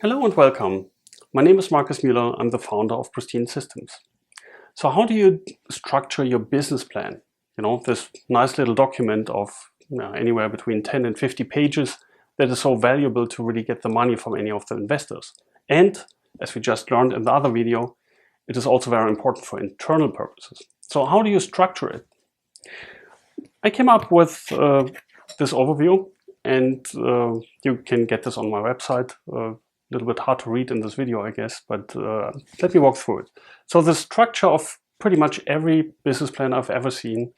Hello and welcome. My name is Markus Müller. I'm the founder of Pristine Systems. So how do you structure your business plan? This nice little document of anywhere between 10 and 50 pages that is so valuable to really get the money from any of the investors. And as we just learned in the other video, it is also very important for internal purposes. So how do you structure it? I came up with this overview, and you can get this on my website. A little bit hard to read in this video, I guess, but let me walk through it. So the structure of pretty much every business plan I've ever seen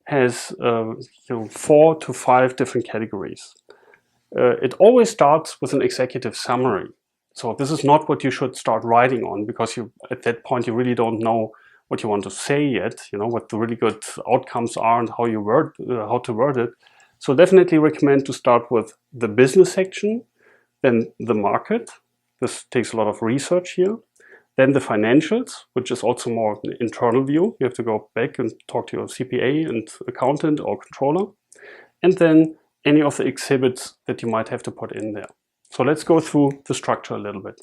has 4 to 5 different categories. It always starts with an executive summary. So this is not what you should start writing on, because at that point you really don't know what you want to say yet, what the really good outcomes are and how to word it. So definitely recommend to start with the business section, then the market. This takes a lot of research here. Then the financials, which is also more an internal view. You have to go back and talk to your CPA and accountant or controller. And then any of the exhibits that you might have to put in there. So let's go through the structure a little bit.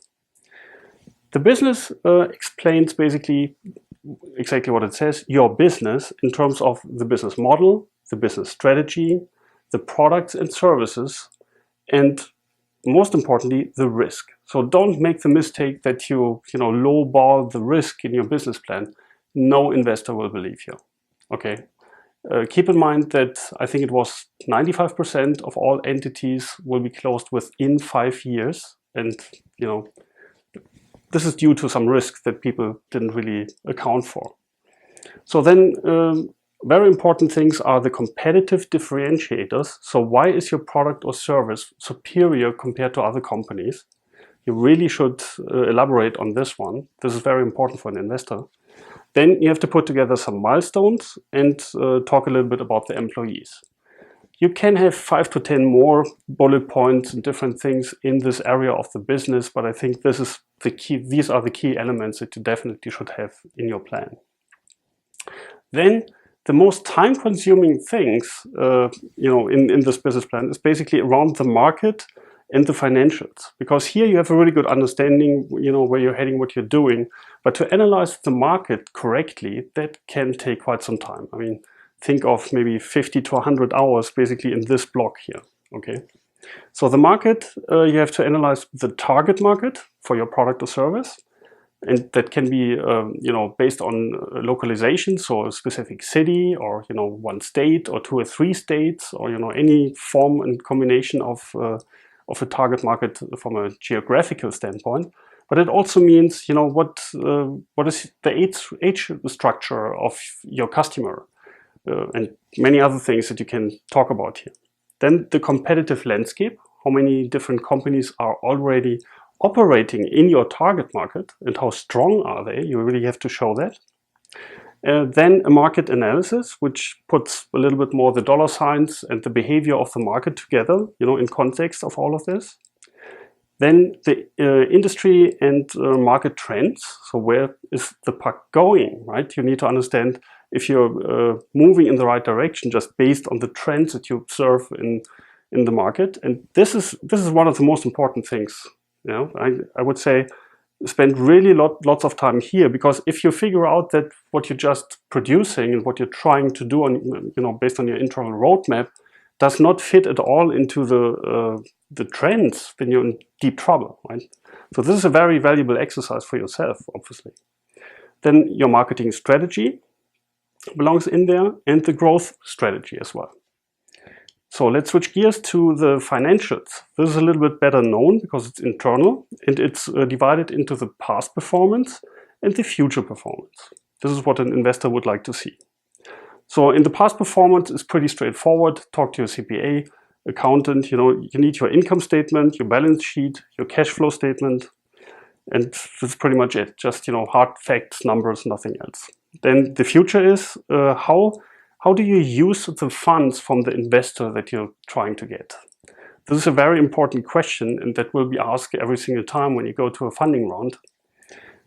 The business explains basically exactly what it says, your business in terms of the business model, the business strategy, the products and services, and most importantly, the risk. So don't make the mistake that you lowball the risk in your business plan. No investor will believe you. Okay. Keep in mind that I think it was 95% of all entities will be closed within 5 years. And, this is due to some risk that people didn't really account for. So then very important things are the competitive differentiators. So why is your product or service superior compared to other companies? You really should elaborate on this one. This is very important for an investor. Then you have to put together some milestones and talk a little bit about the employees. You can have 5 to 10 more bullet points and different things in this area of the business, but I think this is the key. These are the key elements that you definitely should have in your plan. Then the most time-consuming things, in this business plan is basically around the market and the financials, because here you have a really good understanding, where you're heading, what you're doing. But to analyze the market correctly, that can take quite some time. I mean, think of maybe 50 to 100 hours basically in this block here. Okay. So the market, you have to analyze the target market for your product or service. And that can be, based on localization, so a specific city or, one state or 2 or 3 states, or, any form and combination of a target market from a geographical standpoint. But it also means, what is the age structure of your customer, and many other things that you can talk about here. Then the competitive landscape, how many different companies are already operating in your target market and how strong are they? You really have to show that. Then a market analysis, which puts a little bit more the dollar signs and the behavior of the market together, in context of all of this. Then the industry and market trends. So where is the puck going, right? You need to understand if you're moving in the right direction just based on the trends that you observe in the market. And this is one of the most important things. I would say spend really lots of time here, because if you figure out that what you're just producing and what you're trying to do on, based on your internal roadmap does not fit at all into the trends, then you're in deep trouble, right? So this is a very valuable exercise for yourself, obviously. Then your marketing strategy belongs in there, and the growth strategy as well. So let's switch gears to the financials. This is a little bit better known because it's internal, and it's divided into the past performance and the future performance. This is what an investor would like to see. So in the past performance, it's pretty straightforward. Talk to your CPA, accountant. You need your income statement, your balance sheet, your cash flow statement, and that's pretty much it. Just hard facts, numbers, nothing else. Then the future is how do you use the funds from the investor that you're trying to get? This is a very important question, and that will be asked every single time when you go to a funding round.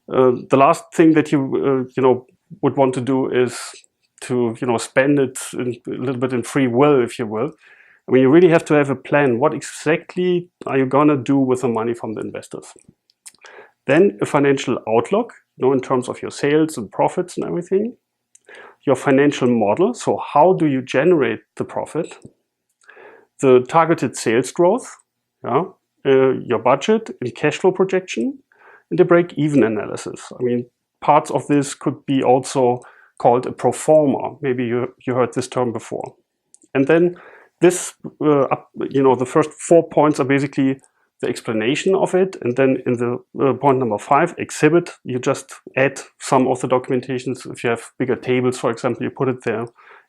The last thing that you would want to do is to spend it a little bit in free will, if you will. I mean, you really have to have a plan. What exactly are you gonna do with the money from the investors? Then a financial outlook, in terms of your sales and profits and everything. Your financial model, so how do you generate the profit? The targeted sales growth, your budget and cash flow projection, and the break-even analysis. I mean, parts of this could be also called a pro forma. Maybe you heard this term before. And then this, the first 4 points are basically the explanation of it. And then in the point number 5, exhibit, you just add some of the documentations. If you have bigger tables, for example, you put it there.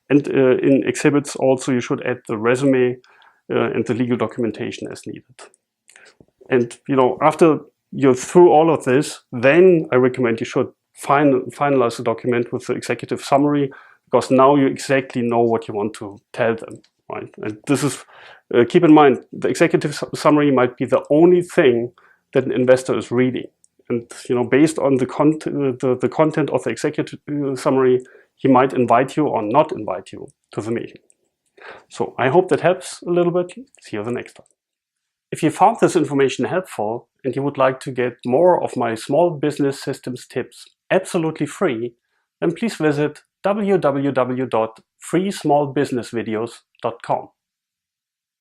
And in exhibits also, you should add the resume and the legal documentation as needed. And, after you're through all of this, then I recommend you should finalize the document with the executive summary, because now you exactly know what you want to tell them, right? And this is, keep in mind, the executive summary might be the only thing that an investor is reading. And, based on the content of the executive summary, he might invite you or not invite you to the meeting. So I hope that helps a little bit. See you the next time. If you found this information helpful and you would like to get more of my small business systems tips absolutely free, then please visit www.freesmallbusinessvideos.com.